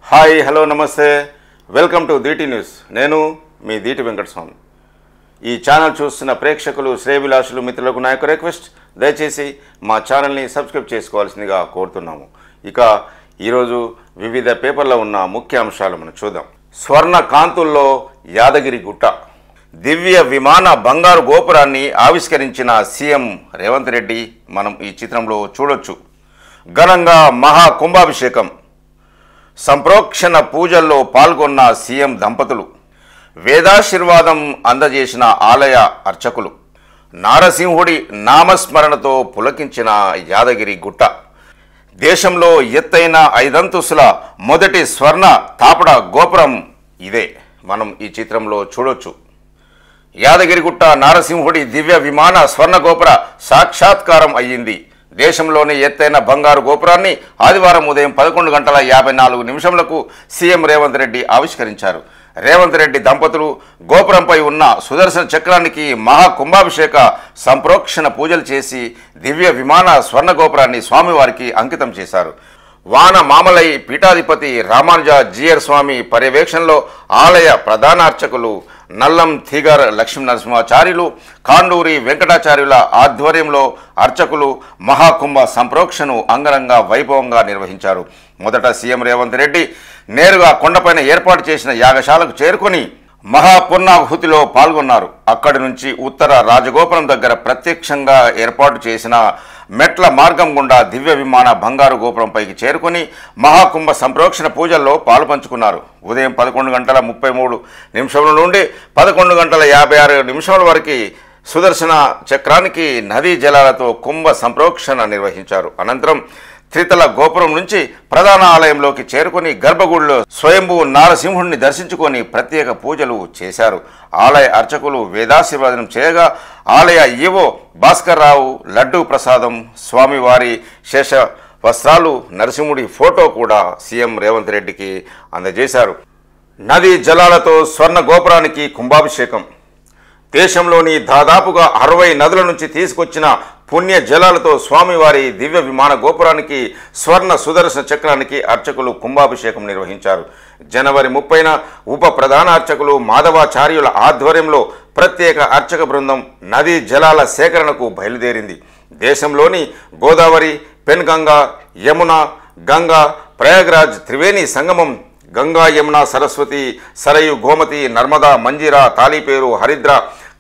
Hi hello నమస్తే welcome to Deeti news. నేను మీ దీటి వెంకటస్వామి. ఈ ఛానల్ చూస్తున్న ప్రేక్షకులు శ్రేయభిలాషులు మిత్రులకు నా యొక్క రిక్వెస్ట్, దయచేసి మా ఛానల్ని సబ్స్క్రైబ్ చేసుకోవాల్సిందిగా కోరుతున్నాము. ఇక ఈరోజు వివిధ పేపర్లో ఉన్న ముఖ్య అంశాలు మనం చూద్దాం. స్వర్ణ కాంతుల్లో యాదగిరి గుట్ట, దివ్య విమాన బంగారు గోపురాన్ని ఆవిష్కరించిన సీఎం రేవంత్ రెడ్డి మనం ఈ చిత్రంలో చూడొచ్చు. ఘనంగా మహా కుంభాభిషేకం, సంప్రోక్షణ పూజల్లో పాల్గొన్న సీఎం దంపతులు, వేదాశీర్వాదం అందజేసిన ఆలయ అర్చకులు, నారసింహుడి నామస్మరణతో పులకించిన యాదగిరి గుట్ట, దేశంలో ఎత్తైన 5 అంతస్తుల మొదటి స్వర్ణ తాపడ గోపురం ఇదే మనం ఈ చిత్రంలో చూడొచ్చు. యాదగిరిగుట్ట నారసింహుడి దివ్య విమాన స్వర్ణ గోపుర సాక్షాత్కారం అయ్యింది. దేశంలోని ఎత్తైన బంగారు గోపురాన్ని ఆదివారం ఉదయం 11:54 సీఎం రేవంత్ రెడ్డి ఆవిష్కరించారు. రేవంత్ రెడ్డి దంపతులు గోపురంపై ఉన్న సుదర్శన చక్రానికి మహా కుంభాభిషేక సంప్రోక్షణ పూజలు చేసి దివ్య విమాన స్వర్ణ గోపురాన్ని స్వామివారికి అంకితం చేశారు. వాన మామలై పీఠాధిపతి రామానుజ జీయర్ స్వామి పర్యవేక్షణలో ఆలయ ప్రధాన అర్చకులు నల్లం థీగర్ లక్ష్మీ నరసింహాచార్యులు, కాండూరి వెంకటాచార్యుల ఆధ్వర్యంలో అర్చకులు మహాకుంభ సంప్రోక్షను అంగరంగ వైభవంగా నిర్వహించారు. మొదట సీఎం రేవంత్ రెడ్డి నేరుగా కొండపైన ఏర్పాటు చేసిన యాగశాలకు చేరుకొని మహాపూర్ణాహుతిలో పాల్గొన్నారు. అక్కడి నుంచి ఉత్తర రాజగోపురం దగ్గర ప్రత్యక్షంగా ఏర్పాటు చేసిన మెట్ల మార్గం గుండా దివ్య విమాన బంగారు గోపురంపైకి చేరుకొని మహాకుంభ సంప్రోక్షణ పూజల్లో పాలుపంచుకున్నారు. ఉదయం 11:33 నుండి 11:56 వరకు సుదర్శన చక్రానికి నదీ జలాలతో కుంభ సంప్రోక్షణ నిర్వహించారు. అనంతరం త్రితల గోపురం నుంచి ప్రధాన ఆలయంలోకి చేరుకొని గర్భగుడిలో స్వయంభూ నారసింహుడిని దర్శించుకొని ప్రత్యేక పూజలు చేశారు. ఆలయ అర్చకులు వేదాశీర్వాదనం చేయగా ఆలయ ఈవో భాస్కర్ రావు లడ్డూ ప్రసాదం, స్వామివారి శేష వస్త్రాలు, నరసింహుడి ఫోటో కూడా సీఎం రేవంత్ రెడ్డికి అందజేశారు. నదీ జలాలతో స్వర్ణ గోపురానికి కుంభాభిషేకం, దేశంలోని దాదాపుగా 60 నదుల నుంచి తీసుకొచ్చిన పుణ్య జలాలతో స్వామివారి దివ్య విమాన గోపురానికి స్వర్ణ సుదర్శన చక్రానికి అర్చకులు కుంభాభిషేకం నిర్వహించారు. జనవరి 30న ఉప ప్రధాన అర్చకులు మాధవాచార్యుల ఆధ్వర్యంలో ప్రత్యేక అర్చక బృందం నదీ జలాల సేకరణకు బయలుదేరింది. దేశంలోని గోదావరి, పెన్గంగా, యమున, గంగా, ప్రయాగ్రాజ్ త్రివేణి సంగమం, గంగా, యమున, సరస్వతి, సరయు, గోమతి, నర్మదా, మంజీరా, తాలిపేరు, హరిద్ర,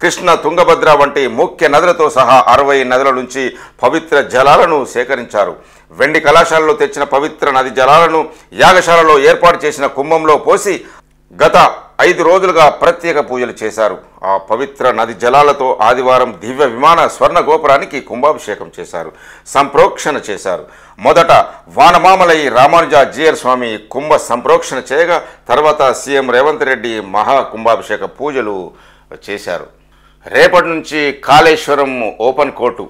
కృష్ణ, తుంగభద్ర వంటి ముఖ్య నదులతో సహా 60 నదుల నుంచి పవిత్ర జలాలను సేకరించారు. వెండి కళాశాలలో తెచ్చిన పవిత్ర నది జలాలను యాగశాలలో ఏర్పాటు చేసిన కుంభంలో పోసి గత 5 రోజులుగా ప్రత్యేక పూజలు చేశారు. ఆ పవిత్ర నది జలాలతో ఆదివారం దివ్య విమాన స్వర్ణ గోపురానికి కుంభాభిషేకం చేశారు, సంప్రోక్షణ చేశారు. మొదట వానమామలై రామానుజ జీయర్ స్వామి కుంభ సంప్రోక్షణ చేయగా తర్వాత సీఎం రేవంత్ రెడ్డి మహా కుంభాభిషేక పూజలు చేశారు. రేపటి నుంచి Kaleshwaram open court,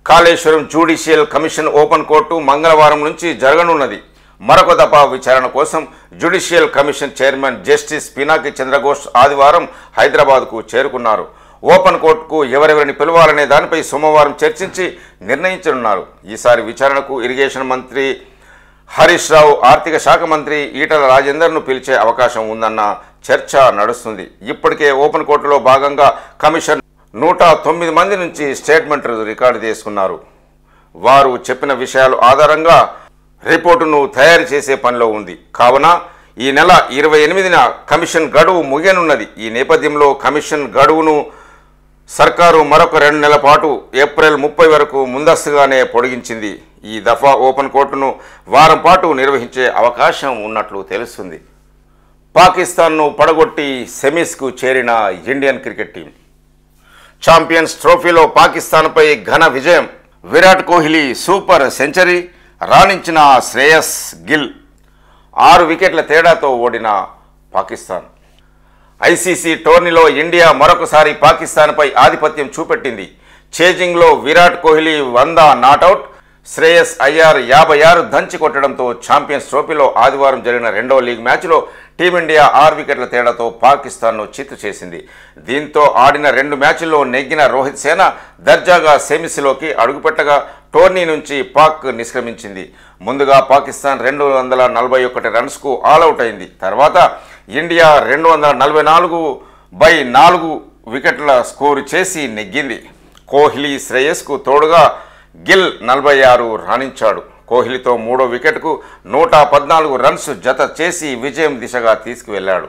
Kaleshwaram judicial commission open court మంగళవారం నుంచి జరగనున్నది. మరొక దఫా విచారణ కోసం judicial commission chairman justice Pinaki Chandra Ghose ఆదివారం హైదరాబాద్కు చేరుకున్నారు. ఓపెన్ కోర్టుకు ఎవరెవరిని పిలవాలనే దానిపై సోమవారం చర్చించి నిర్ణయించనున్నారు. ఈసారి విచారణకు ఇరిగేషన్ మంత్రి హరీష్ రావు, ఆర్థిక శాఖ మంత్రి ఈటల రాజేందర్ను పిలిచే అవకాశం ఉందన్న చర్చ నడుస్తుంది. ఇప్పటికే ఓపెన్ కోర్టులో భాగంగా కమిషన్ 109 మంది నుంచి స్టేట్మెంట్ రికార్డు చేసుకున్నారు. వారు చెప్పిన విషయాల ఆధారంగా రిపోర్టును తయారు చేసే పనిలో ఉంది. కావున ఈ నెల 28న కమిషన్ గడువు ముగియనున్నది. ఈ నేపథ్యంలో కమిషన్ గడువును సర్కారు మరొక 2 నెలల పాటు ఏప్రిల్ 30 వరకు ముందస్తుగానే పొడిగించింది. ఈ దఫా ఓపెన్ కోర్టును వారం పాటు నిర్వహించే అవకాశం ఉన్నట్లు తెలుస్తుంది. పాకిస్తాన్ను పడగొట్టి సెమీస్కు చేరిన ఇండియన్ క్రికెట్ టీం, ఛాంపియన్స్ ట్రోఫీలో పాకిస్తాన్పై ఘన విజయం, విరాట్ కోహ్లీ సూపర్ సెంచరీ, రాణించిన శ్రేయస్ గిల్, 6 వికెట్ల తేడాతో ఓడిన పాకిస్తాన్. ఐసీసీ టోర్నీలో ఇండియా మరొకసారి పాకిస్తాన్పై ఆధిపత్యం చూపెట్టింది. చేజింగ్లో విరాట్ కోహ్లీ 100 నాటౌట్, శ్రేయస్ అయ్యార్ 56 దంచి కొట్టడంతో ఛాంపియన్స్ ట్రోఫీలో ఆదివారం జరిగిన 2వ లీగ్ మ్యాచ్లో టీమిండియా 6 వికెట్ల తేడాతో పాకిస్తాన్ను చిత్తు చేసింది. దీంతో ఆడిన 2 మ్యాచ్ల్లో నెగ్గిన రోహిత్ సేన దర్జాగా సెమీస్లోకి అడుగుపెట్టగా టోర్నీ నుంచి పాక్ నిష్క్రమించింది. ముందుగా పాకిస్తాన్ 241 రన్స్కు ఆలౌట్ అయింది. తర్వాత ఇండియా 244/4 వికెట్ల స్కోరు చేసి నెగ్గింది. కోహ్లీ శ్రేయస్కు తోడుగా గిల్ 46 రాణించాడు. కోహ్లీతో 3వ వికెట్కు 114 రన్స్ జత చేసి విజయం దిశగా తీసుకువెళ్లాడు.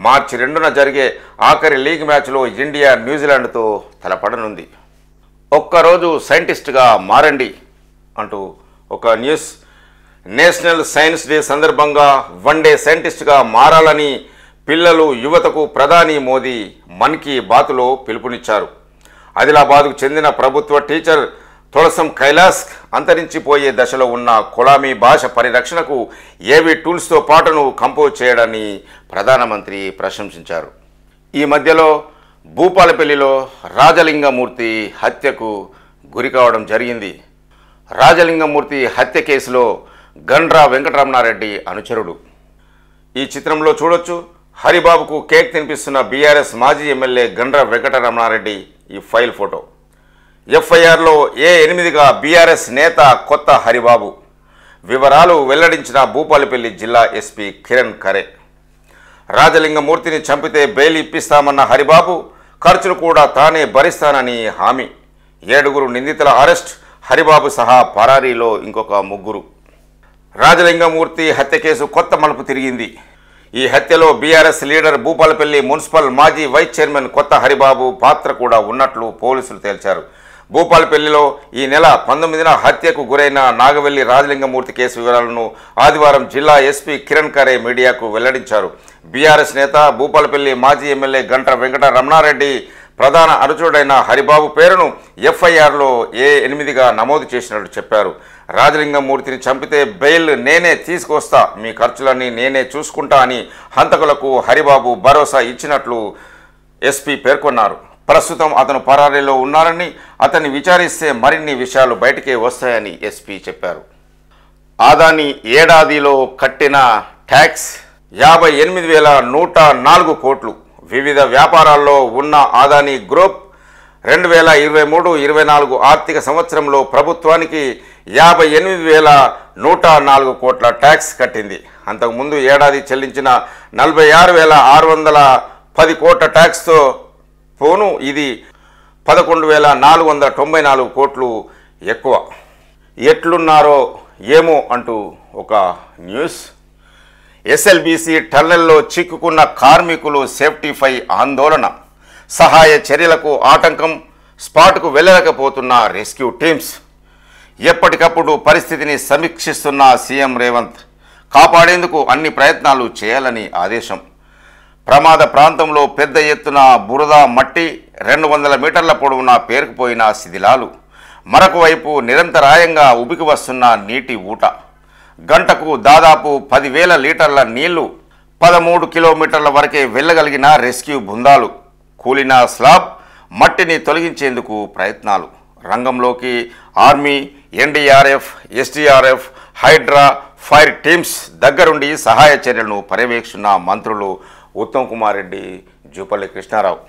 మార్చి 2న జరిగే ఆఖరి లీగ్ మ్యాచ్లో ఇండియా న్యూజిలాండ్తో తలపడనుంది. ఒక్కరోజు సైంటిస్ట్గా మారండి అంటూ ఒక న్యూస్. నేషనల్ సైన్స్ డే సందర్భంగా వన్డే సైంటిస్ట్గా మారాలని పిల్లలు యువతకు ప్రధాని మోదీ మన్ కీ బాత్లో పిలుపునిచ్చారు. ఆదిలాబాద్కు చెందిన ప్రభుత్వ టీచర్ తులసం కైలాస్ అంతరించిపోయే దశలో ఉన్న కొలామీ భాష పరిరక్షణకు ఏవి టూల్స్తో పాటును కంపోజ్ చేయడాన్ని ప్రధానమంత్రి ప్రశంసించారు. ఈ మధ్యలో భూపాలపల్లిలో రాజలింగమూర్తి హత్యకు గురి కావడం జరిగింది. రాజలింగమూర్తి హత్య కేసులో గండ్రా వెంకటరమణారెడ్డి అనుచరుడు. ఈ చిత్రంలో చూడొచ్చు. హరిబాబుకు కేక్ తినిపిస్తున్న బీఆర్ఎస్ మాజీ ఎమ్మెల్యే గండ్రా వెంకటరమణారెడ్డి ఈ ఫైల్ ఫోటో. ఎఫ్ఐఆర్లో A8గా బీఆర్ఎస్ నేత కొత్త హరిబాబు. వివరాలు వెల్లడించిన భూపాలపల్లి జిల్లా ఎస్పీ కిరణ్ ఖరే. రాజలింగమూర్తిని చంపితే బెయిల్ ఇప్పిస్తామన్న హరిబాబు ఖర్చులు కూడా తానే భరిస్తానని హామీ. 7 నిందితుల అరెస్ట్, హరిబాబు సహా పరారీలో ఇంకొక 3. రాజలింగమూర్తి హత్య కేసు కొత్త మలుపు తిరిగింది. ఈ హత్యలో బీఆర్ఎస్ లీడర్ భూపాలపల్లి మున్సిపల్ మాజీ వైస్ చైర్మన్ కొత్త హరిబాబు పాత్ర కూడా ఉన్నట్లు పోలీసులు తేల్చారు. భూపాలపల్లిలో ఈ నెల 19న హత్యకు గురైన నాగవెల్లి రాజలింగమూర్తి కేసు వివరాలను ఆదివారం జిల్లా ఎస్పీ కిరణ్ ఖరే మీడియాకు వెల్లడించారు. బీఆర్ఎస్ నేత భూపాలపల్లి మాజీ ఎమ్మెల్యే గంట్ర వెంకట రమణారెడ్డి ప్రధాన అనుచరుడైన హరిబాబు పేరును ఎఫ్ఐఆర్లో A8గా నమోదు చేసినట్లు చెప్పారు. రాజలింగమూర్తిని చంపితే బెయిల్ నేనే తీసుకొస్తా, మీ ఖర్చులన్నీ నేనే చూసుకుంటా అని హంతకులకు హరిబాబు భరోసా ఇచ్చినట్లు ఎస్పీ పేర్కొన్నారు. ప్రస్తుతం అతను పరారీలో ఉన్నారని, అతన్ని విచారిస్తే మరిన్ని విషయాలు బయటికే వస్తాయని ఎస్పీ చెప్పారు. ఆదాని ఏడాదిలో కట్టిన ట్యాక్స్ 58,104 కోట్లు. వివిధ వ్యాపారాల్లో ఉన్న ఆదాని గ్రూప్ 2023-24 ఆర్థిక సంవత్సరంలో ప్రభుత్వానికి 58,104 కోట్ల ట్యాక్స్ కట్టింది. అంతకుముందు ఏడాది చెల్లించిన 46,610 కోట్ల ట్యాక్స్తో పోను ఇది 11,494 కోట్లు ఎక్కువ. ఎట్లున్నారో ఏమో అంటూ ఒక న్యూస్. ఎస్ఎల్బీసీ టన్నెల్లో చిక్కుకున్న కార్మికులు సేఫ్టీపై ఆందోళన. సహాయ చర్యలకు ఆటంకం. స్పాట్కు వెళ్ళలేకపోతున్న రెస్క్యూ టీమ్స్. ఎప్పటికప్పుడు పరిస్థితిని సమీక్షిస్తున్న సీఎం రేవంత్ కాపాడేందుకు అన్ని ప్రయత్నాలు చేయాలని ఆదేశం. ప్రమాద ప్రాంతంలో పెద్ద ఎత్తున బురద, మట్టి, 200 మీటర్ల పొడవున పేరుకుపోయిన శిథిలాలు. మరొక వైపు నిరంతరాయంగా ఉబికి వస్తున్న నీటి ఊట. గంటకు దాదాపు 10,000 లీటర్ల నీళ్లు. 13 కిలోమీటర్ల వరకే వెళ్ళగలిగిన రెస్క్యూ బృందాలు. కూలిన స్లాబ్ మట్టిని తొలగించేందుకు ప్రయత్నాలు. రంగంలోకి army, NDRF, SDRF, HYDRAA, fire teams దగ్గరుండి సహాయ చర్యలను పర్యవేక్షిస్తున్న మంత్రులు ఉత్తమ్ కుమార్ రెడ్డి, జూపల్లి కృష్ణారావు.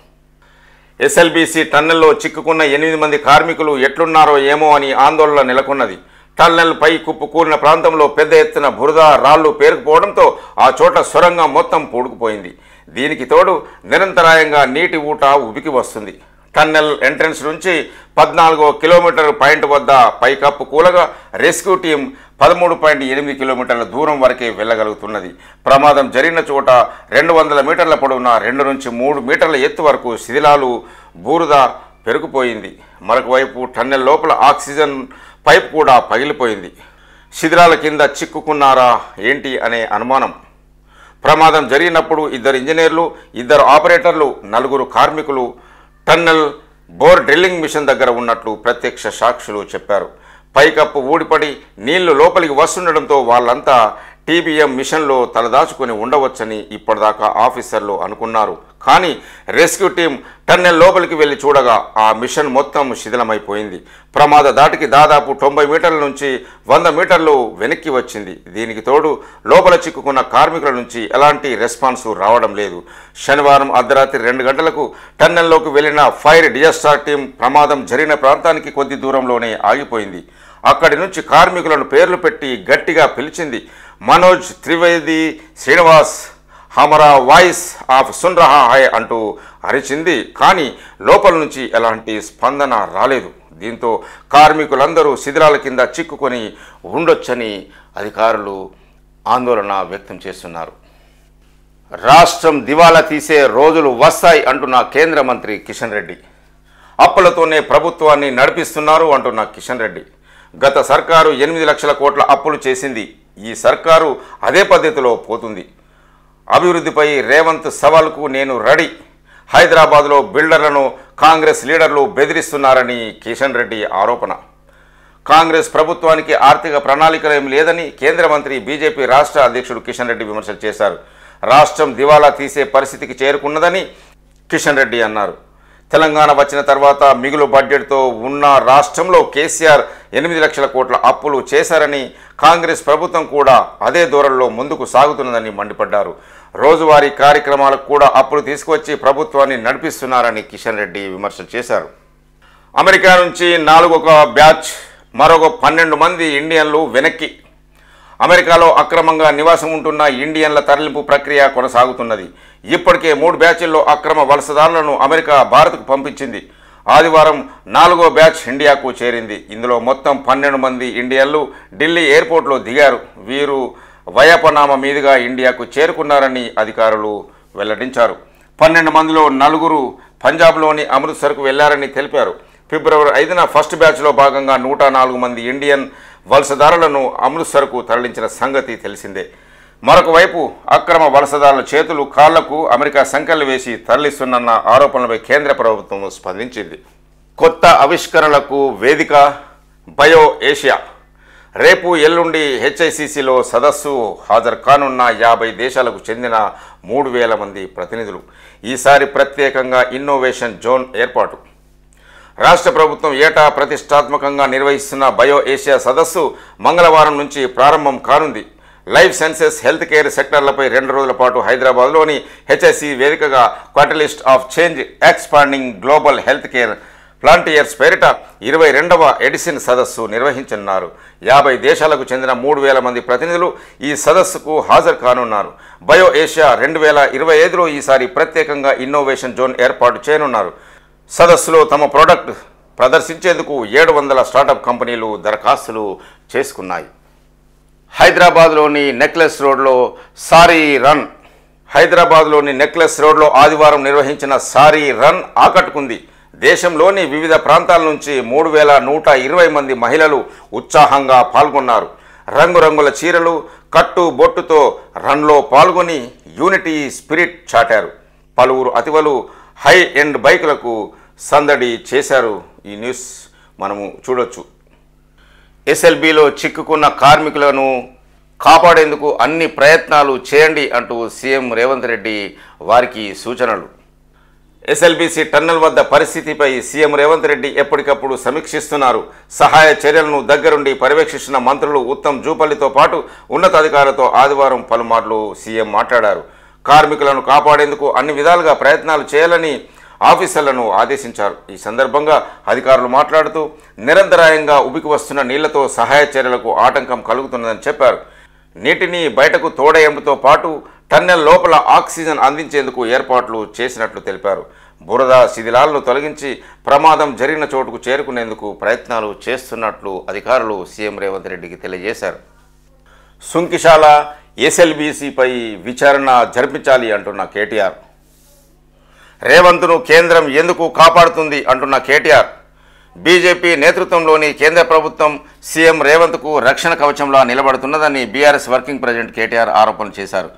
ఎస్ఎల్బీసీ టన్నెల్లో చిక్కుకున్న 8 మంది కార్మికులు ఎట్లున్నారో ఏమో అని ఆందోళన నెలకొన్నది. టన్నెల్పై కుప్పకూలిన ప్రాంతంలో పెద్ద ఎత్తున బురద, రాళ్లు పేరుకుపోవడంతో ఆ చోట సొరంగం మొత్తం పూడుకుపోయింది. దీనికి తోడు నిరంతరాయంగా నీటి ఊట ఉబికి వస్తుంది. టన్నెల్ ఎంట్రన్స్ నుంచి 14వ కిలోమీటర్ పాయింట్ వద్ద పైకప్పు కూలగా రెస్క్యూ టీం 13.8 కిలోమీటర్ల దూరం వరకే వెళ్ళగలుగుతున్నది. ప్రమాదం జరిగిన చోట 200 మీటర్ల పొడవున 2 నుంచి 3 మీటర్ల ఎత్తు వరకు శిథిలాలు, బూరుద పెరుగుపోయింది. మరొక వైపు టన్నెల్ లోపల ఆక్సిజన్ పైప్ కూడా పగిలిపోయింది. శిథిలాల కింద చిక్కుకున్నారా ఏంటి అనే అనుమానం. ప్రమాదం జరిగినప్పుడు 2 ఇంజనీర్లు, 2 ఆపరేటర్లు, 4 కార్మికులు టన్నెల్ బోర్ డ్రిల్లింగ్ మిషన్ దగ్గర ఉన్నట్లు ప్రత్యక్ష సాక్షులు చెప్పారు. పైకప్పు ఊడిపడి నీళ్లు లోపలికి వస్తుండడంతో వాళ్ళంతా టీబీఎం మిషన్లో తలదాచుకొని ఉండవచ్చని ఇప్పటిదాకా ఆఫీసర్లు అనుకున్నారు. కానీ రెస్క్యూ టీం టన్నెల్ లోపలికి వెళ్లి చూడగా ఆ మిషన్ మొత్తం శిథిలమైపోయింది. ప్రమాద దాటికి దాదాపు 90 మీటర్ల నుంచి 100 మీటర్లు వెనక్కి వచ్చింది. దీనికి తోడు లోపల చిక్కుకున్న కార్మికుల నుంచి ఎలాంటి రెస్పాన్స్ రావడం లేదు. శనివారం అర్ధరాత్రి 2 గంటలకు టన్నెల్లోకి వెళ్లిన ఫైర్ డిజాస్టర్ టీం ప్రమాదం జరిగిన ప్రాంతానికి కొద్ది దూరంలోనే ఆగిపోయింది. అక్కడి నుంచి కార్మికులను పేర్లు పెట్టి గట్టిగా పిలిచింది. మనోజ్ త్రివేది, శ్రీనివాస్, హమరా వాయిస్ ఆఫ్ సున్ రహా హై అంటూ అరిచింది. కానీ లోపల నుంచి ఎలాంటి స్పందన రాలేదు. దీంతో కార్మికులందరూ శిథిలాల కింద చిక్కుకొని ఉండొచ్చని అధికారులు ఆందోళన వ్యక్తం చేస్తున్నారు. రాష్ట్రం దివాలా తీసే రోజులు వస్తాయి అంటున్న కేంద్ర మంత్రి కిషన్ రెడ్డి. అప్పులతోనే ప్రభుత్వాన్ని నడిపిస్తున్నారు అంటున్న కిషన్ రెడ్డి. గత సర్కారు 8 లక్షల కోట్ల అప్పులు చేసింది. ఈ సర్కారు అదే పద్ధతిలో పోతుంది. అభివృద్ధిపై రేవంత్ సవాల్కు నేను రెడీ. హైదరాబాద్లో బిల్డర్లను కాంగ్రెస్ లీడర్లు బెదిరిస్తున్నారని కిషన్ రెడ్డి ఆరోపణ. కాంగ్రెస్ ప్రభుత్వానికి ఆర్థిక ప్రణాళికలేం లేదని కేంద్ర మంత్రి బీజేపీ రాష్ట్ర అధ్యక్షుడు కిషన్ రెడ్డి విమర్శలు చేశారు. రాష్ట్రం దివాలా తీసే పరిస్థితికి చేరుకున్నదని కిషన్ రెడ్డి అన్నారు. తెలంగాణ వచ్చిన తర్వాత మిగులు బడ్జెట్తో ఉన్న రాష్ట్రంలో కేసీఆర్ 8 లక్షల కోట్ల అప్పులు చేశారని, కాంగ్రెస్ ప్రభుత్వం కూడా అదే ధోరణిలో ముందుకు సాగుతున్నదని మండిపడ్డారు. రోజువారీ కార్యక్రమాలకు కూడా అప్పులు తీసుకువచ్చి ప్రభుత్వాన్ని నడిపిస్తున్నారని కిషన్ రెడ్డి విమర్శలు చేశారు. అమెరికా నుంచి 4వ బ్యాచ్ మరొక 12 మంది ఇండియన్లు వెనక్కి. అమెరికాలో అక్రమంగా నివాసం ఉంటున్న ఇండియన్ల తరలింపు ప్రక్రియ కొనసాగుతున్నది. ఇప్పటికే 3 బ్యాచ్ల్లో అక్రమ వలసదారులను అమెరికా భారత్కు పంపించింది. ఆదివారం 4వ బ్యాచ్ ఇండియాకు చేరింది. ఇందులో మొత్తం 12 మంది ఇండియన్లు ఢిల్లీ ఎయిర్పోర్ట్లో దిగారు. వీరు వయపనామా మీదుగా ఇండియాకు చేరుకున్నారని అధికారులు వెల్లడించారు. 12 మందిలో 4 పంజాబ్లోని అమృత్సర్కు వెళ్లారని తెలిపారు. ఫిబ్రవరి 5న ఫస్ట్ బ్యాచ్లో భాగంగా 104 మంది ఇండియన్ వలసదారులను అమృత్సర్కు తరలించిన సంగతి తెలిసిందే. మరొక వైపు అక్రమ వలసదారుల చేతులు కాళ్లకు అమెరికా సంకెళ్లు వేసి తరలిస్తున్న ఆరోపణలపై కేంద్ర ప్రభుత్వం స్పందించింది. కొత్త ఆవిష్కరణలకు వేదిక బయో ఏషియా. రేపు ఎల్లుండి హెచ్ఐసిసిలో సదస్సు హాజరు కానున్న 50 దేశాలకు చెందిన 3000 మంది ప్రతినిధులు. ఈసారి ప్రత్యేకంగా ఇన్నోవేషన్ జోన్ ఏర్పాటు. రాష్ట్ర ప్రభుత్వం ఏటా ప్రతిష్టాత్మకంగా నిర్వహిస్తున్న బయో ఏషియా సదస్సు మంగళవారం నుంచి ప్రారంభం కానుంది. లైఫ్ సైన్సెస్, హెల్త్ కేర్ సెక్టర్లపై 2 రోజుల పాటు హైదరాబాద్లోని హెచ్ఐసి వేదికగా catalyst of change expanding global health care frontiers పేరిట 22వ ఎడిషన్ సదస్సు నిర్వహించనున్నారు. 50 దేశాలకు చెందిన 3000 మంది ప్రతినిధులు ఈ సదస్సుకు హాజరు కానున్నారు. బయో ఏషియా 2025లో ఈసారి ప్రత్యేకంగా ఇన్నోవేషన్ జోన్ ఏర్పాటు చేయనున్నారు. సదస్సులో తమ ప్రోడక్ట్ ప్రదర్శించేందుకు 700 స్టార్టప్ కంపెనీలు దరఖాస్తులు చేసుకున్నాయి. హైదరాబాద్లోని నెక్లెస్ రోడ్లో సారీ రన్. హైదరాబాద్లోని నెక్లెస్ రోడ్లో ఆదివారం నిర్వహించిన సారీ రన్ ఆకట్టుకుంది. దేశంలోని వివిధ ప్రాంతాల నుంచి 3120 మంది మహిళలు ఉత్సాహంగా పాల్గొన్నారు. రంగురంగుల చీరలు, కట్టు బొట్టుతో రన్లో పాల్గొని యూనిటీ స్పిరిట్ చాటారు. పలువురు అతివలు హై ఎండ్ బైకులకు సందడి చేశారు. ఈ న్యూస్ మనము చూడొచ్చు. ఎస్ఎల్బీలో చిక్కుకున్న కార్మికులను కాపాడేందుకు అన్ని ప్రయత్నాలు చేయండి అంటూ సీఎం రేవంత్ రెడ్డి వారికి సూచనలు. ఎస్ఎల్బీసీ టన్నెల్ వద్ద పరిస్థితిపై సీఎం రేవంత్ రెడ్డి ఎప్పటికప్పుడు సమీక్షిస్తున్నారు. సహాయ చర్యలను దగ్గరుండి పర్యవేక్షిస్తున్న మంత్రులు ఉత్తమ్ జూపల్లితో పాటు ఉన్నతాధికారులతో ఆదివారం పలుమార్లు సీఎం మాట్లాడారు. కార్మికులను కాపాడేందుకు అన్ని విధాలుగా ప్రయత్నాలు చేయాలని ఆఫీసర్లను ఆదేశించారు. ఈ సందర్భంగా అధికారులు మాట్లాడుతూ నిరంతరాయంగా ఉబికి వస్తున్న నీళ్లతో సహాయ చర్యలకు ఆటంకం కలుగుతున్నదని చెప్పారు. నీటిని బయటకు తోడేయడంతో పాటు టన్నెల్ లోపల ఆక్సిజన్ అందించేందుకు ఏర్పాట్లు చేసినట్లు తెలిపారు. బురద శిథిలాలను తొలగించి ప్రమాదం జరిగిన చోటుకు చేరుకునేందుకు ప్రయత్నాలు చేస్తున్నట్లు అధికారులు సీఎం రేవంత్ రెడ్డికి తెలియజేశారు. సుంకిశాల ఎస్ఎల్బీసీపై విచారణ జరిపించాలి అంటున్న కేటీఆర్. రేవంత్ను కేంద్రం ఎందుకు కాపాడుతుంది అంటున్న కేటీఆర్. బీజేపీ నేతృత్వంలోని కేంద్ర ప్రభుత్వం సీఎం రేవంత్కు రక్షణ కవచంలా నిలబడుతున్నదని బీఆర్ఎస్ వర్కింగ్ ప్రెసిడెంట్ కేటీఆర్ ఆరోపణలు చేశారు.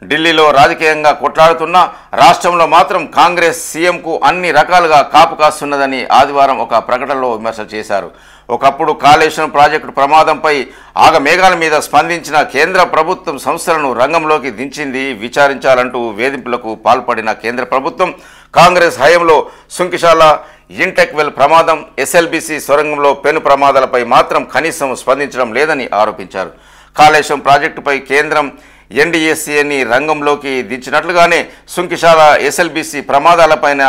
ఢిల్లీలో రాజకీయంగా కొట్లాడుతున్న రాష్ట్రంలో మాత్రం కాంగ్రెస్ సీఎంకు అన్ని రకాలుగా కాపు కాస్తున్నదని ఆదివారం ఒక ప్రకటనలో విమర్శలు చేశారు. ఒకప్పుడు కాళేశ్వరం ప్రాజెక్టు ప్రమాదంపై ఆగమేఘాల మీద స్పందించిన కేంద్ర ప్రభుత్వం సంస్థలను రంగంలోకి దించింది. విచారించాలంటూ వేధింపులకు పాల్పడిన కేంద్ర ప్రభుత్వం కాంగ్రెస్ హయాంలో సుంకిశాల ఇంటెక్ వెల్ ప్రమాదం, ఎస్ఎల్బీసీ సొరంగంలో పెను ప్రమాదాలపై మాత్రం కనీసం స్పందించడం లేదని ఆరోపించారు. కాళేశ్వరం ప్రాజెక్టుపై కేంద్రం ఎన్డీఎస్ఏని రంగంలోకి దించినట్లుగానే సుంకిశాల ఎస్ఎల్బీసీ ప్రమాదాలపైన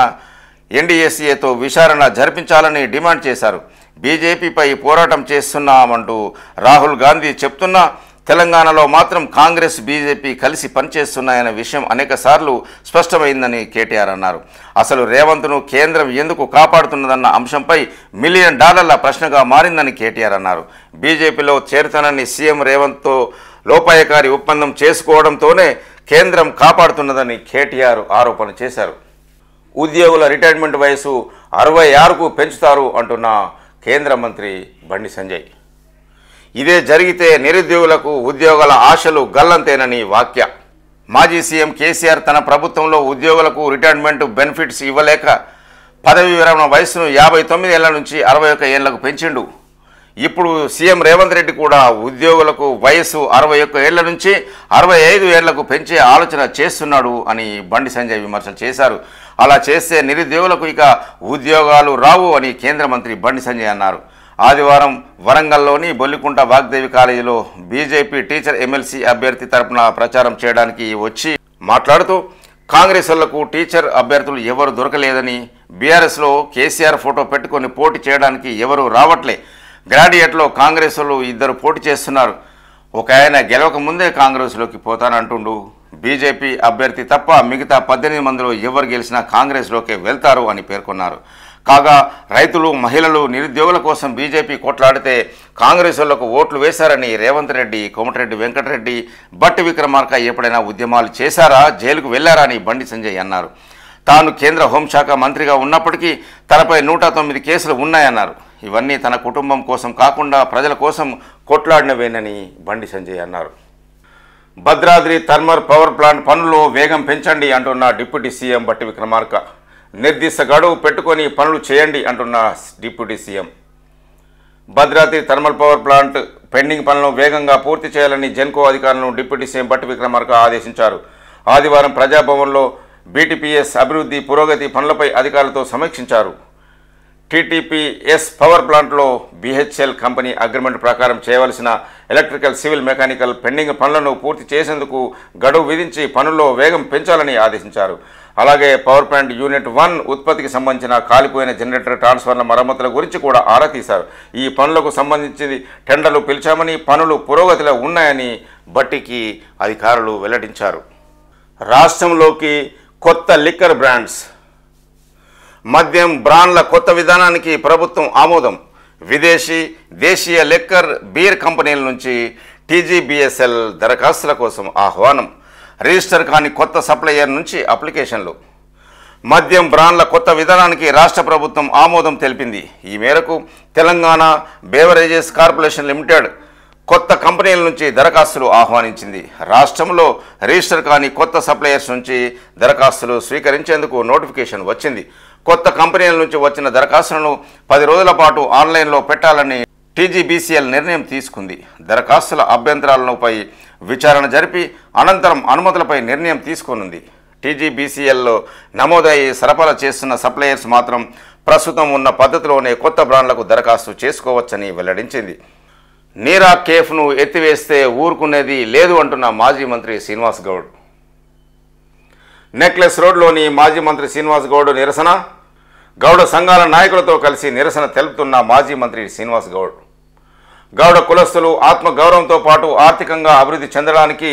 ఎన్డీఎస్ఏతో విచారణ జరిపించాలని డిమాండ్ చేశారు. బీజేపీపై పోరాటం చేస్తున్నామంటూ రాహుల్ గాంధీ చెప్తున్నా తెలంగాణలో మాత్రం కాంగ్రెస్ బీజేపీ కలిసి పనిచేస్తున్నాయన్న విషయం అనేకసార్లు స్పష్టమైందని కేటీఆర్ అన్నారు. అసలు రేవంత్ను కేంద్రం ఎందుకు కాపాడుతున్నదన్న అంశంపై $1 మిలియన్ ప్రశ్నగా మారిందని కేటీఆర్ అన్నారు. బీజేపీలో చేరుతానని సీఎం రేవంత్తో లోపాయకారి ఒప్పందం చేసుకోవడంతోనే కేంద్రం కాపాడుతున్నదని కేటీఆర్ ఆరోపణ చేశారు. ఉద్యోగుల రిటైర్మెంట్ వయసు 66కు పెంచుతారు అంటున్న కేంద్ర మంత్రి బండి సంజయ్. ఇదే జరిగితే నిరుద్యోగులకు ఉద్యోగాల ఆశలు గల్లంతేనని వ్యాఖ్య. మాజీ సీఎం కేసీఆర్ తన ప్రభుత్వంలో ఉద్యోగులకు రిటైర్మెంట్ బెనిఫిట్స్ ఇవ్వలేక పదవి విరమణ వయసును 59 ఏళ్ల నుంచి 61 ఏళ్లకు పెంచిండు. ఇప్పుడు సీఎం రేవంత్ రెడ్డి కూడా ఉద్యోగులకు వయసు 61 ఏళ్ల నుంచి 65 ఏళ్లకు పెంచే ఆలోచన చేస్తున్నాడు అని బండి సంజయ్ విమర్శలు చేశారు. అలా చేస్తే నిరుద్యోగులకు ఇక ఉద్యోగాలు రావు అని కేంద్ర మంత్రి బండి సంజయ్ అన్నారు. ఆదివారం వరంగల్లోని బొల్లికుంట వాగ్దేవి కాలేజీలో బీజేపీ టీచర్ ఎమ్మెల్సీ అభ్యర్థి తరపున ప్రచారం చేయడానికి వచ్చి మాట్లాడుతూ కాంగ్రెస్ వాళ్లకు టీచర్ అభ్యర్థులు ఎవరు దొరకలేదని, బీఆర్ఎస్లో కేసీఆర్ ఫోటో పెట్టుకొని పోటీ చేయడానికి ఎవరు రావట్లే, గ్రాడ్యుయేట్లో కాంగ్రెస్ వాళ్ళు 2 పోటీ చేస్తున్నారు, ఒక ఆయన గెలవక ముందే కాంగ్రెస్లోకి పోతానంటుండు, బీజేపీ అభ్యర్థి తప్ప మిగతా 18 మందిలో ఎవరు గెలిచినా కాంగ్రెస్లోకి వెళ్తారు అని పేర్కొన్నారు. కాగా రైతులు, మహిళలు, నిరుద్యోగుల కోసం బీజేపీ కొట్లాడితే కాంగ్రెస్ వాళ్లకు ఓట్లు వేశారని రేవంత్ రెడ్డి, కోమటిరెడ్డి వెంకటరెడ్డి, బట్టి విక్రమార్క ఎప్పుడైనా ఉద్యమాలు చేశారా, జైలుకు వెళ్లారా అని బండి సంజయ్ అన్నారు. తాను కేంద్ర హోంశాఖ మంత్రిగా ఉన్నప్పటికీ తనపై 109 కేసులు ఉన్నాయన్నారు. ఇవన్నీ తన కుటుంబం కోసం కాకుండా ప్రజల కోసం కొట్లాడినవేనని బండి సంజయ్ అన్నారు. భద్రాద్రి థర్మల్ పవర్ ప్లాంట్ పనుల్లో వేగం పెంచండి అంటున్న డిప్యూటీ సీఎం బట్టి విక్రమార్క. నిర్దిష్ట గడువు పెట్టుకొని పనులు చేయండి అంటున్న deputy CM. Bhadradri thermal power plant pending పనులను వేగంగా పూర్తి చేయాలని జెన్కో అధికారులను డిప్యూటీ సీఎం బట్టి విక్రమార్క ఆదేశించారు. ఆదివారం ప్రజాభవన్లో బీటీపీఎస్ అభివృద్ధి పురోగతి పనులపై అధికారులతో సమీక్షించారు. టీటీపీఎస్ పవర్ ప్లాంట్లో బీహెచ్ఎల్ కంపెనీ అగ్రిమెంట్ ప్రకారం చేయవలసిన ఎలక్ట్రికల్, సివిల్, మెకానికల్ పెండింగ్ పనులను పూర్తి చేసేందుకు గడువు విధించి పనుల్లో వేగం పెంచాలని ఆదేశించారు. అలాగే పవర్ ప్లాంట్ యూనిట్ 1 ఉత్పత్తికి సంబంధించిన కాలిపోయిన జనరేటర్, ట్రాన్స్ఫార్మర్ల మరమ్మతుల గురించి కూడా ఆరా తీశారు. ఈ పనులకు సంబంధించి టెండర్లు పిలిచామని, పనులు పురోగతిలో ఉన్నాయని బట్టికి అధికారులు వెల్లడించారు. రాష్ట్రంలోకి కొత్త లిక్కర్ బ్రాండ్స్. మద్యం బ్రాండ్ల కొత్త విధానానికి ప్రభుత్వం ఆమోదం. విదేశీ, దేశీయ లిక్కర్, బీర్ కంపెనీల నుంచి టీజీబీఎస్ఎల్ దరఖాస్తుల కోసం ఆహ్వానం. రిజిస్టర్ కాని కొత్త సప్లయర్ నుంచి అప్లికేషన్లు. మద్యం బ్రాండ్ల కొత్త విధానానికి రాష్ట్ర ప్రభుత్వం ఆమోదం తెలిపింది. ఈ మేరకు తెలంగాణ బేవరేజెస్ కార్పొరేషన్ లిమిటెడ్ కొత్త కంపెనీల నుంచి దరఖాస్తులు ఆహ్వానించింది. రాష్ట్రంలో రిజిస్టర్ కాని కొత్త సప్లయర్స్ నుంచి దరఖాస్తులు స్వీకరించేందుకు నోటిఫికేషన్ వచ్చింది. కొత్త కంపెనీల నుంచి వచ్చిన దరఖాస్తులను 10 రోజుల పాటు ఆన్లైన్లో పెట్టాలని టీజీబీసీఎల్ నిర్ణయం తీసుకుంది. దరఖాస్తుల అభ్యంతరాలపై విచారణ జరిపి అనంతరం అనుమతులపై నిర్ణయం తీసుకోనుంది. టీజీబీసీఎల్లో నమోదయ్యి సరఫరా చేస్తున్న సప్లయర్స్ మాత్రం ప్రస్తుతం ఉన్న పద్ధతిలోనే కొత్త బ్రాండ్లకు దరఖాస్తు చేసుకోవచ్చని వెల్లడించింది. నీరా కేఫ్ను ఎత్తివేస్తే ఊరుకునేది లేదు అంటున్న మాజీ మంత్రి శ్రీనివాస్ గౌడ్. నెక్లెస్ రోడ్లోని మాజీ మంత్రి శ్రీనివాస్ గౌడ్ నిరసన. గౌడ సంఘాల నాయకులతో కలిసి నిరసన తెలుపుతున్న మాజీ మంత్రి శ్రీనివాస్ గౌడ్. గౌడ కులస్తులు ఆత్మగౌరవంతో పాటు ఆర్థికంగా అభివృద్ధి చెందడానికి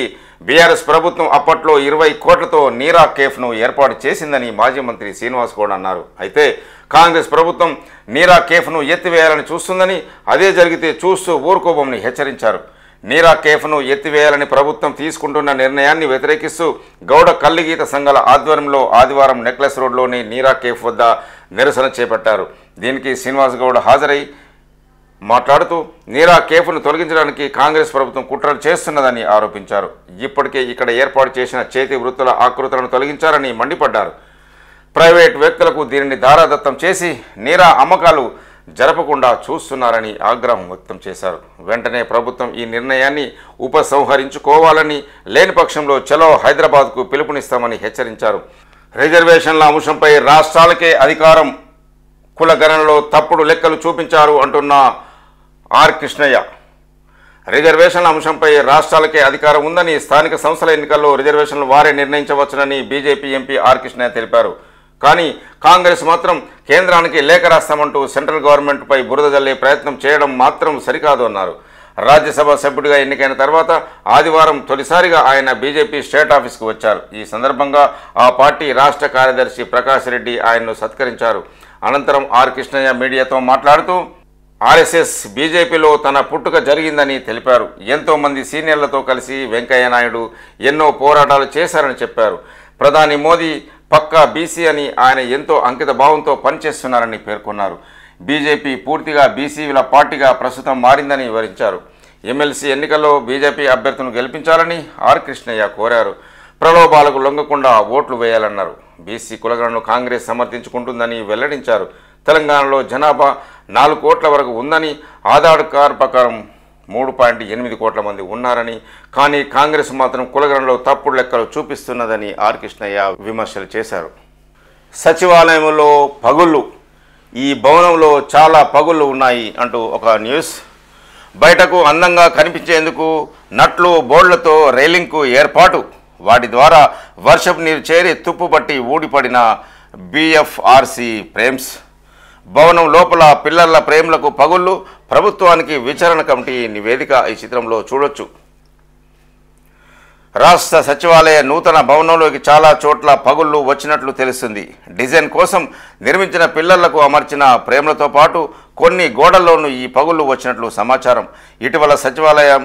బీఆర్ఎస్ ప్రభుత్వం అప్పట్లో 20 కోట్లతో నీరా కేఫ్ను ఏర్పాటు చేసిందని మాజీ మంత్రి శ్రీనివాస్ గౌడ్ అన్నారు. అయితే కాంగ్రెస్ ప్రభుత్వం నీరా కేఫ్ను ఎత్తివేయాలని చూస్తుందని, అదే జరిగితే చూస్తూ ఊరుకోబోమని హెచ్చరించారు. నీరా కేఫ్ను ఎత్తివేయాలని ప్రభుత్వం తీసుకుంటున్న నిర్ణయాన్ని వ్యతిరేకిస్తూ గౌడ కల్లిగీత సంఘాల ఆధ్వర్యంలో ఆదివారం నెక్లెస్ రోడ్లోని నీరా కేఫ్ వద్ద నిరసన చేపట్టారు. దీనికి శ్రీనివాస్ గౌడ్ హాజరై మాట్లాడుతూ నీరా కేఫ్ను తొలగించడానికి కాంగ్రెస్ ప్రభుత్వం కుట్రలు చేస్తున్నదని ఆరోపించారు. ఇప్పటికే ఇక్కడ ఏర్పాటు చేసిన చేతి వృత్తుల ఆకృతులను తొలగించారని మండిపడ్డారు. ప్రైవేట్ వ్యక్తులకు దీనిని దారాదత్తం చేసి నీరా అమ్మకాలు జరపకుండా చూస్తున్నారని ఆగ్రహం వ్యక్తం చేశారు. వెంటనే ప్రభుత్వం ఈ నిర్ణయాన్ని ఉపసంహరించుకోవాలని, లేని పక్షంలో చలో హైదరాబాద్కు పిలుపునిస్తామని హెచ్చరించారు. రిజర్వేషన్ల అంశంపై రాష్ట్రాలకే అధికారం, కుల గణనలో తప్పుడు లెక్కలు చూపించారు అంటున్న ఆర్ కృష్ణయ్య. రిజర్వేషన్ల అంశంపై రాష్ట్రాలకే అధికారం ఉందని, స్థానిక సంస్థల ఎన్నికల్లో రిజర్వేషన్లు వారే నిర్ణయించవచ్చునని బీజేపీ ఎంపీ ఆర్ కృష్ణయ్య తెలిపారు. కానీ కాంగ్రెస్ మాత్రం కేంద్రానికి లేఖ రాస్తామంటూ సెంట్రల్ గవర్నమెంట్పై బురద జల్లే ప్రయత్నం చేయడం మాత్రం సరికాదు అన్నారు. రాజ్యసభ సభ్యుడిగా ఎన్నికైన తర్వాత ఆదివారం తొలిసారిగా ఆయన బీజేపీ స్టేట్ ఆఫీస్కు వచ్చారు. ఈ సందర్భంగా ఆ పార్టీ రాష్ట్ర కార్యదర్శి ప్రకాష్ రెడ్డి ఆయన్ను సత్కరించారు. అనంతరం ఆర్ కృష్ణయ్య మీడియాతో మాట్లాడుతూ ఆర్ఎస్ఎస్ బీజేపీలో తన పుట్టుక జరిగిందని తెలిపారు. ఎంతోమంది సీనియర్లతో కలిసి వెంకయ్య నాయుడు ఎన్నో పోరాటాలు చేశారని చెప్పారు. ప్రధాని మోదీ పక్కా బీసీ అని, ఆయన ఎంతో అంకిత భావంతో పనిచేస్తున్నారని పేర్కొన్నారు. బీజేపీ పూర్తిగా బీసీల పార్టీగా ప్రస్తుతం మారిందని వివరించారు. ఎమ్మెల్సీ ఎన్నికల్లో బీజేపీ అభ్యర్థులను గెలిపించాలని ఆర్ కృష్ణయ్య కోరారు. ప్రలోభాలకు లొంగకుండా ఓట్లు వేయాలన్నారు. బీసీ కులగణను కాంగ్రెస్ సమర్థించుకుంటుందని వెల్లడించారు. తెలంగాణలో జనాభా 4 కోట్ల వరకు ఉందని, ఆధార్ కార్డు ప్రకారం 3.8 కోట్ల మంది ఉన్నారని, కానీ కాంగ్రెస్ మాత్రం కులగణనలో తప్పుడు లెక్కలు చూపిస్తున్నదని ఆర్ కృష్ణయ్య విమర్శలు చేశారు. సచివాలయంలో పగుళ్ళు, ఈ భవనంలో చాలా పగుళ్ళు ఉన్నాయి అంటూ ఒక న్యూస్. బయటకు అందంగా కనిపించేందుకు నట్లు, బోర్డులతో రైలింగ్కు ఏర్పాటు, వాటి ద్వారా వర్షపు నీరు చేరి తుప్పుపట్టి ఊడిపడిన బిఎఫ్ఆర్సి ఫ్రేమ్స్. భవనం లోపల పిల్లల ఫ్రేమ్లకు పగుళ్ళు, ప్రభుత్వానికి విచారణ కమిటీ నివేదిక ఈ చిత్రంలో చూడొచ్చు. రాష్ట్ర సచివాలయ నూతన భవనంలోకి చాలా చోట్ల పగుళ్ళు వచ్చినట్లు తెలుస్తుంది. డిజైన్ కోసం నిర్మించిన పిల్లలకు అమర్చిన ఫ్రేమ్లతో పాటు కొన్ని గోడల్లోనూ ఈ పగుళ్ళు వచ్చినట్లు సమాచారం. ఇటీవల సచివాలయం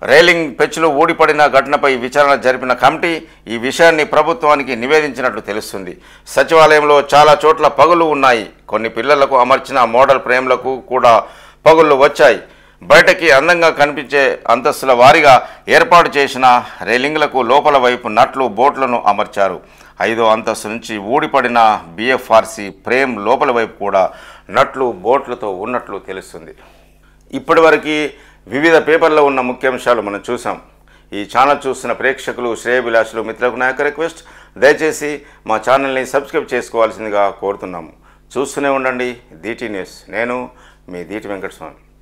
రైలింగ్ పెచ్చులు ఊడిపడిన ఘటనపై విచారణ జరిపిన కమిటీ ఈ విషయాన్ని ప్రభుత్వానికి నివేదించినట్లు తెలుస్తుంది. సచివాలయంలో చాలా చోట్ల పగులు ఉన్నాయి. కొన్ని పిల్లలకు అమర్చిన మోడల్ ఫ్రేమ్లకు కూడా పగుళ్ళు వచ్చాయి. బయటకి అందంగా కనిపించే అంతస్తుల వారీగా ఏర్పాటు చేసిన రైలింగ్లకు లోపల వైపు నట్లు, బోట్లను అమర్చారు. 5వ అంతస్తు నుంచి ఊడిపడిన బిఎఫ్ఆర్సి ఫ్రేమ్ లోపల వైపు కూడా నట్లు, బోట్లతో ఉన్నట్లు తెలుస్తుంది. ఇప్పటివరకు వివిధ పేపర్లో ఉన్న ముఖ్యాంశాలు మనం చూసాం. ఈ ఛానల్ చూస్తున్న ప్రేక్షకులు, శ్రేయభిలాషులు, మిత్రులకు నా యొక్క రిక్వెస్ట్, దయచేసి మా ఛానల్ని సబ్స్క్రైబ్ చేసుకోవాల్సిందిగా కోరుతున్నాము. చూస్తూనే ఉండండి దీటి న్యూస్. నేను మీ దీటి వెంకటస్వామి.